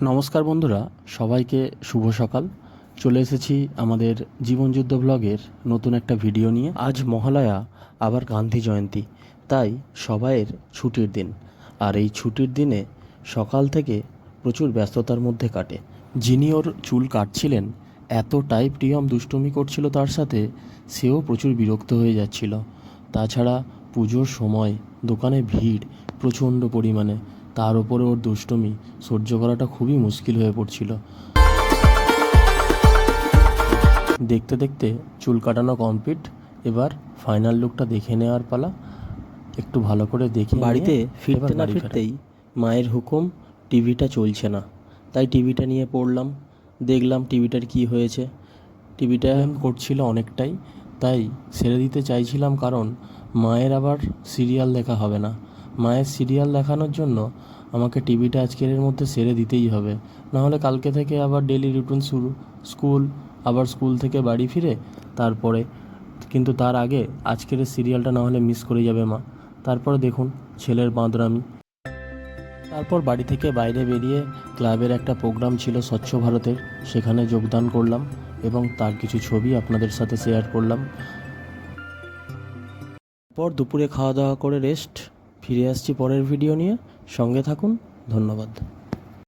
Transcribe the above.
নমস্কার বন্ধুরা, সবাইকে শুভ সকাল। চলে এসেছি আমাদের জীবনযুদ্ধ ব্লগের নতুন একটা ভিডিও নিয়ে। আজ মহালয়া, আবার গান্ধী জয়ন্তী, তাই সবাইয়ের ছুটির দিন। আর এই ছুটির দিনে সকাল থেকে প্রচুর ব্যস্ততার মধ্যে কাটে। যিনি ওর চুল কাটছিলেন এতটাই প্রিয়ম দুষ্টুমি করছিল তার সাথে, সেও প্রচুর বিরক্ত হয়ে যাচ্ছিল। তাছাড়া পুজোর সময় দোকানে ভিড় প্রচণ্ড পরিমাণে, তার উপরে ওর দুষ্টুমি সহ্য করাটা খুবই মুশকিল হয়ে পড়ছিল। দেখতে দেখতে চুল কাটানো কমপ্লিট, এবার ফাইনাল লুকটা দেখে নেওয়ার পালা। একটু ভালো করে দেখে বাড়িতে ফিরতে না ফিরতেই মায়ের হুকুম, টিভিটা চলছে না। তাই টিভিটা নিয়ে পড়লাম, দেখলাম টিভিটার কি হয়েছে। টিভিটা করছিল অনেকটাই, তাই ছেড়ে দিতে চাইছিলাম, কারণ মায়ের আবার সিরিয়াল দেখা হবে না। মায়ের সিরিয়াল দেখানোর জন্য আমাকে টিভিটা আজকের মধ্যে ছেড়ে দিতেই হবে, নাহলে কালকে থেকে আবার ডেলি রুটিন শুরু, স্কুল, আবার স্কুল থেকে বাড়ি ফিরে তারপরে। কিন্তু তার আগে আজকের সিরিয়ালটা না হলে মিস করে যাবে মা। তারপরে দেখুন ছেলের বাঁদরামি। তারপর বাড়ি থেকে বাইরে বেরিয়ে ক্লাবের একটা প্রোগ্রাম ছিল স্বচ্ছ ভারতের, সেখানে যোগদান করলাম এবং তার কিছু ছবি আপনাদের সাথে শেয়ার করলাম। পর দুপুরে খাওয়া দাওয়া করে রেস্ট, ফিরে আসছি পরের ভিডিও নিয়ে। সঙ্গে থাকুন, ধন্যবাদ।